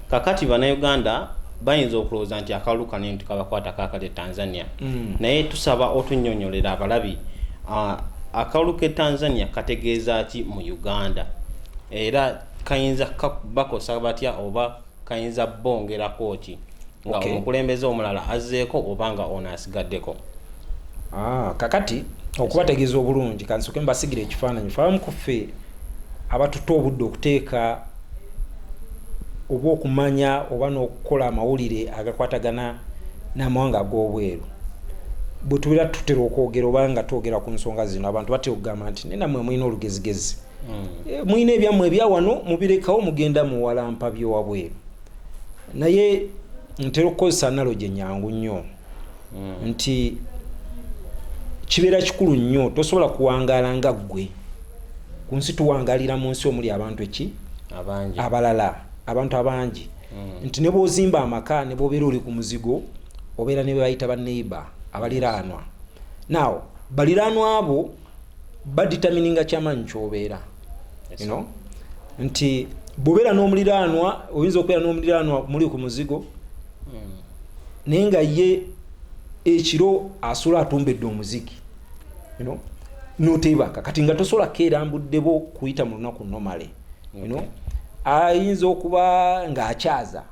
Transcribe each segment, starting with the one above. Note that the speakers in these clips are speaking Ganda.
kakati bannayuganda bayinza okulowooza nti akalulu kano tukabakwata kakale Tanzania naye tusaba otunnyonnyolera abalabi akalulu ke Tanzania kategeeza ki mu Uganda era kayinza bakosa batya oba kayinza bongerako ki nga omukulembeze omulala azzeeko obanga ono asigaddeko. Kakati okubategeeza obulungi kansoke mbasigira ekifaananyi fahamu ku ffe abatuta obudde okuteeka oba okumanya oba n'okukola amawulire agakwatagana n'amawanga ag'obweru. Bwe tubeera tutera okwogera oba nga twogera ku nsonga zino abantu batera okugamba nti nammwe mulina olugezigezi mulina ebyammwe ebya wano mubirekawo mugenda muwalampa by'owabweru. Naye ntera okukozesa analogy ennyangu nnyo nti kibeera kikulu nnyo tosobola kuwangaala nga ggwe ku nsi tuwangaalira mu nsi omuli abantu abalala abantu abangi nti ne bw'ozimba amaka ne bw'obeera oli ku muzigo obeera ne bayita banneighbor abaliraanwa. Now baliraanwa abo baditamininga kyamanyi kyobeera nti bw'obeera n'omuliraanwa oyinza okubeera n'omuliraanwa muli ku muzigo naye nga ye ekiro asula atumbedde omuziki n'oteebaka kati nga tosobola keerambuddebo kuyita mu lunaku nomale ayinza okuba ng'akyaza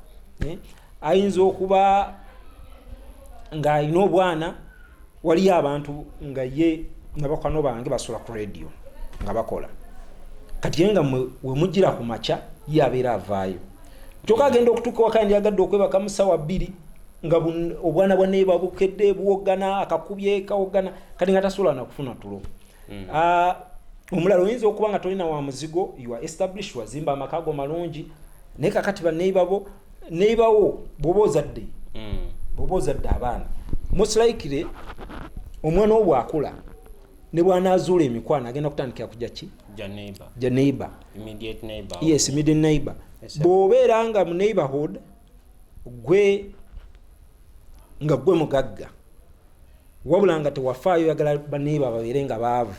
ayinza okuba ng'alina obwana waliyo abantu nga ye nga bakwano bange basula ku radio nga bakola kati ye nga we mujjira ku makya ye abeera avaayo kyokka agenda okutuuka wakandi yagadde okwebaka mu ssaawa 2 nga obwana bwa neighbor bukedde buwogana akakubye kawogana kati nga tasobola na kufuna tulo. Omulala oyinza okuba nga tolina wa muzigo you are established wazimba amakago malungi naye kakati ba neighbor wo bw'oba ozadde abaana most likely omwana wo bw'akula ne bw'anaazuula emikwano agenda kutandikira kujja ki ja neighbor immediate neighbor. Yes, immediate neighbor. Bw'obeera nga mu neighborhood gwe mugagga wabula nga tewafaayo yagala baneighbor babeere nga baavu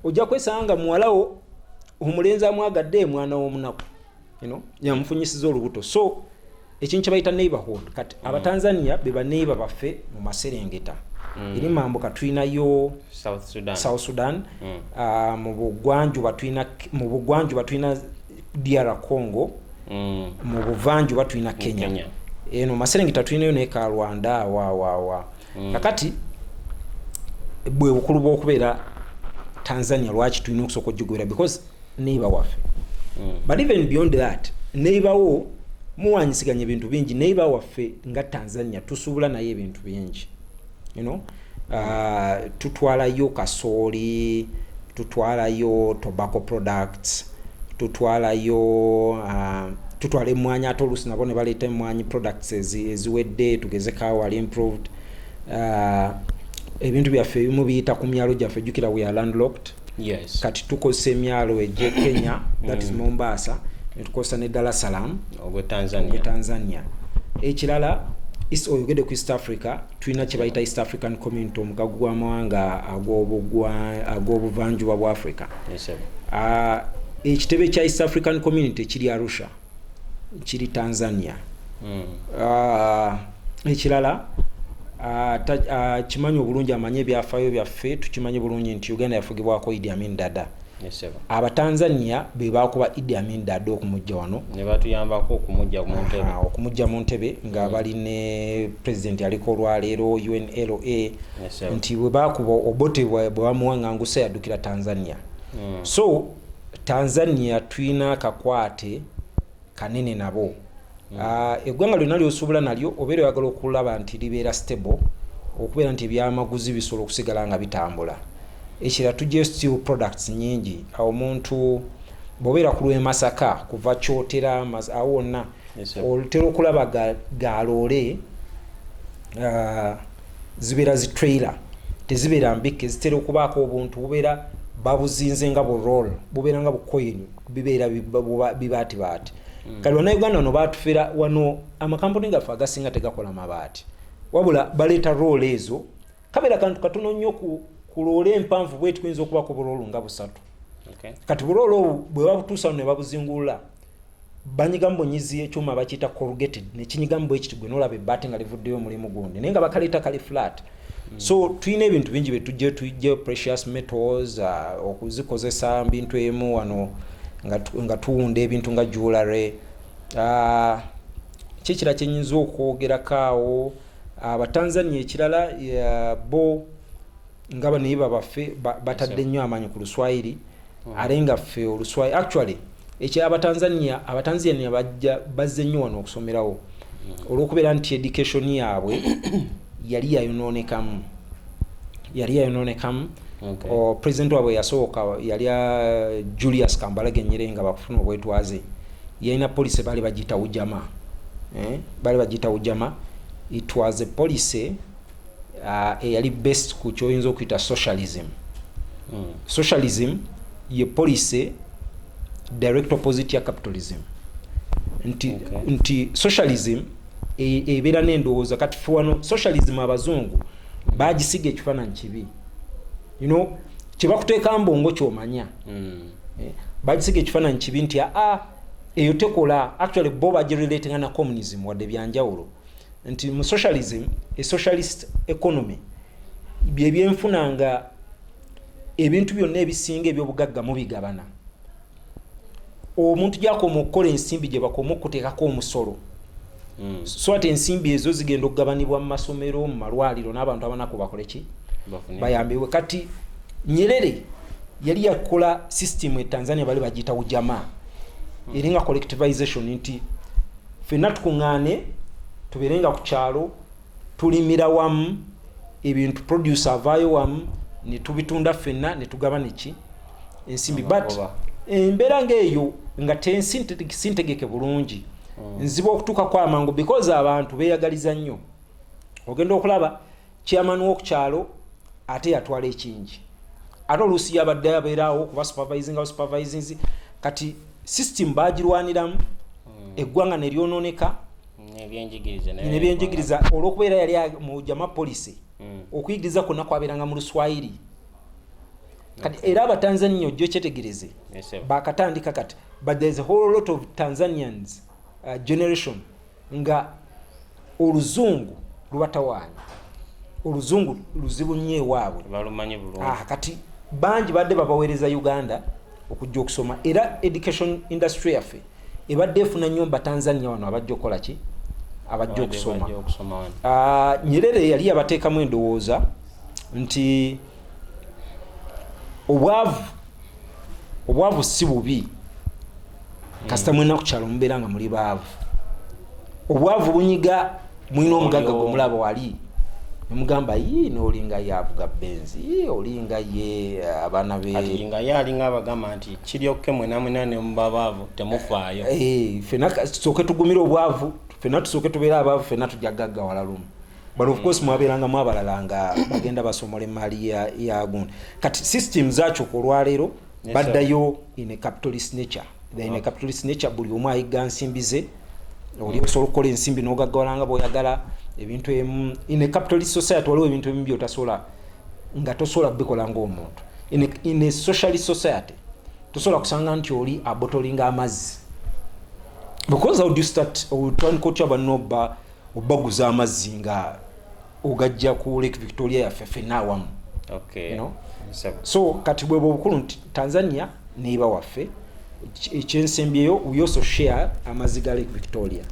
ojja kwesanga muwalawo omulenzi amwagadde mwana w'omunaku yamufunyisiza olubuto. So ekintu kyebayita neighborhood kati abatanzania be baneighbor baffe mu maserengeta eri mambuka tulinayo South Sudan mu bugwanjuba tulina DR Congo mu buvanjuba tulina Kenya eno maserengeta tulinayo ne Rwanda wa kakati bwe bukulu bw'okubeera Tanzania lwaki tulina okusooka okugigwera because neighbor waffe but even beyond that neighbor wo muwanyisiganya ebintu bingi neighbor waffe nga Tanzania tusuubula naye ebintu bingi tutwalayo kasooli tutwalayo tobacco products tutwala emmwanyi ate oluusi nabo ne baleeta emmwanyi products eziwedde tugeze kaawali improved ebintu byaffe ebimu biyita ku myalo gyaffe jjukira we are landlocked. Yes. Kati tukozesa emyalo ejje Kenya that is Mombasa ne tukozesa ne Dar es Salaam Tanzania. Ekirala oyogedde ku East Africa tulina kye bayita East African Community omugagu gw'amawanga ag'obuvanjuba bwa Africa. Ekitebe kya East African Community kiri Arusha kiri Tanzania. Ekirala kimanyi obulungi amanye ebyafaayo byaffe tukimanyi bulungi nti Uganda yafugibwako Idi Amin Dada. Abatanzania be baakuba Idi Amin Dada okumujja wano ne batuyambako okumujja mu ntebe nga bali ne president aliko olwaleero UNLA nti bwe baakuba obote bwe bamuwaŋŋangusa yaddukira Tanzania. So Tanzania tulina akakwate kanene nabo. Eggwanga lyonna ly'osuubula nalyo obeera oyagala okulaba nti libeera stable okubeera nti ebyamaguzi bisobola okusigala nga bitambula. Ekirala tujja steel products nyingi awo omuntu bw'obeera ku lw'e Masaka kuva Kyotera awo wonna otera okulaba galoole zibeera zi trailer tezibeera mbike zitera okubaako obuntu bubeera babuzinze nga bu roll bubeera nga bu coin bibeera bibaati kali Uganda no batufera wano amakampuni gaffe agasinga tegakola mabaati wabula baleeta roll ezo kabeera kantu katono nnyo ku roll empanvu bwe tuyinza okuba ku roll nga busatu. Kati roll bwe babutuusa ne babuzingulula banyiga mbonyizi ekyuma bakiyita corrugated nekinyiga mbu ekiti gwe nolaba ebbati nga livuddeyo omulimu gundi naye nga bakaleeta kali flat. So tulina ebintu bingi tujje precious metals okuzikozesa bintu emu wano nga tuwunda ebintu nga jewelry. Kikira kyenyinza okwogerakaawo abatanzania ekirala bo nga banaye baffe batadde nnyo amaanyi ku luswayiri ate nga ffe oluswayiri actually abatanzania bazze nnyo wano okusomerawo olw'okubeera nti education yaabwe yali yayonoonekamu. President waabwe yasooka yali Julius Kambarage Nyerere nga bakufuna obwetwaze yalina policy baali bagiyita ujama. It was a policy eyali based ku kyoyinza okuyita socialism. Socialism ye policy direct opposite ya capitalism. Nti socialism ebeera n'endowooza kati fuwano socialism abazungu bagisiga ekifaananyi kibi. Kyebakuteeka mbongo kyomanya. Bagisiga ekifaananyi kibi nti eyo tekola. Actually bo bagirelatinga na communism wadde byanjawulo. Nti mu socialism a socialist economy byebyenfuna nga ebintu byonna ebisinga ebyobugagga mubigabana. Omuntu gyakoma okukola ensimbi gye bakoma okuteekako omusolo. So ate ensimbi ezo zigenda okugabanibwa mu masomero mu malwaliro n'abantu abanako bakole ki bayambiwe. Kati Nyerere yali yakola system e Tanzania bali bagiyita ujamaa eringa collectivization nti ffenna tukuŋŋaane tubeerenga ku kyalo tulimira wamu ebintu produce avaayo wamu ne tubitunda ffenna ne tugabana ki ensimbi. But embeera ng'eyo nga sintegeke bulungi nziba okutuuka kwa amangu because abantu beeyagaliza nnyo. Ogenda okulaba chairman w'okukyalo ate yatwala ekingi ate oluusi yabadde abeeraawo kuba supervising kati system bagirwaniramu eggwanga ne lyonooneka nebyenjigiriza olw'okubeera yali mu jama policy okuyigiriza kwonna kwabeeranga mu luswayiri. Kati era abatanzania ojjo kyetegereze bakatandika kati but there is a whole lot of Tanzanians generation nga oluzungu lubatawaanya. Oluzungu luzibu nnyo ewaabwe balumanyi bulungi. Kati bangi badde babaweereza Uganda okujja okusoma era education industry yaffe ebadde efuna nnyo Batanzania wano abajja okukola ki abajja okusoma. Nyerere yali yabateekamu endowooza nti obwavu si bubi kasita mwena ku kyalo mubeera nga muli baavu. Obwavu bunyiga mwina omugagga gwe mulaba wali nemugamba n'olinga ye avuga benzi olinga ye abaana be alinga ye alinga abagamba nti kiryokke mwena ne mubabaavu temufaayo. Ffenna tusooke tugumire obwavu ffenna tusooke tubeera abaavu ffenna tujja gaggawala lumu. But of course mwabeerangamu abalala nga bagenda basomola emaali ya gundi. Kati system zakyuka olwaleero baddayo in a capitalist nature. In a capitalist nature buli omu ayiga nsimbi ze oli osobola okukola ensimbi n'ogaggawalanga bw'oyagala ebintu emu. In a capitalist society waliwo ebintu ebimu by'otasobola nga tosobola bikola ng'omuntu. In a socialist society tosobola kusanga nti oli abotolinga amazzi because how do you start otandika otya banno obaguza amazzi nga ogajja ku Lake Victoria yaffe ffenna awamu. So kati bwe bukulu nti Tanzania neiba waffe ekyensembyeyo we also share amazzi ga Lake Victoria.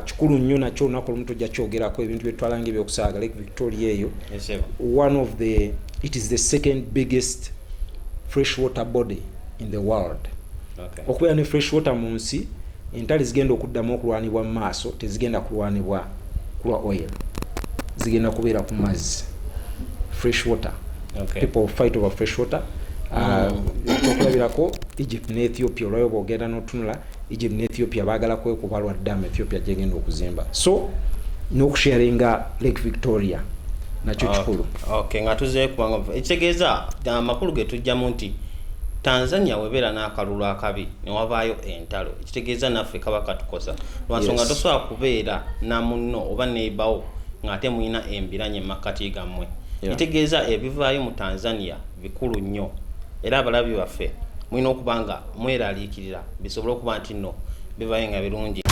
Kikulu nnyo nakyo olunaku olumu tojja kyogerako ebintu byetwalanga ebyokusaaga Lake Victoria eyo. It is the second biggest freshwater body in the world. Okubeera ne freshwater mu nsi entali zigenda okuddamu okulwanibwa mu maaso tezigenda kulwanibwa kulwa oil zigenda kubeera ku mazzi freshwater. People fight over freshwater. Okulabirako Egypt ne Ethiopia olwayo bwogenda n'otunula Egypt ne Ethiopia baagala kwekuba lwa ddamu Ethiopia gyegenda okuzimba. So n'okusharinga Lake Victoria nakyo kikulu. Nga tuze kubanga ekitegeeza amakulu ge tujjamu nti Tanzania webeera n'akalulu akabi ne wabaayo entalo ekitegeeza naffe kaba katukosa lwansonga tosobola kubeera na munno oba neebawo ng'ate mulina embiranye makkati gammwe. Ekitegeeza ebivaayo mu Tanzania bikulu nnyo era abalabi baffe mulina okuba nga mweraliikirira bisobole okuba nti nno bibaye nga birungi.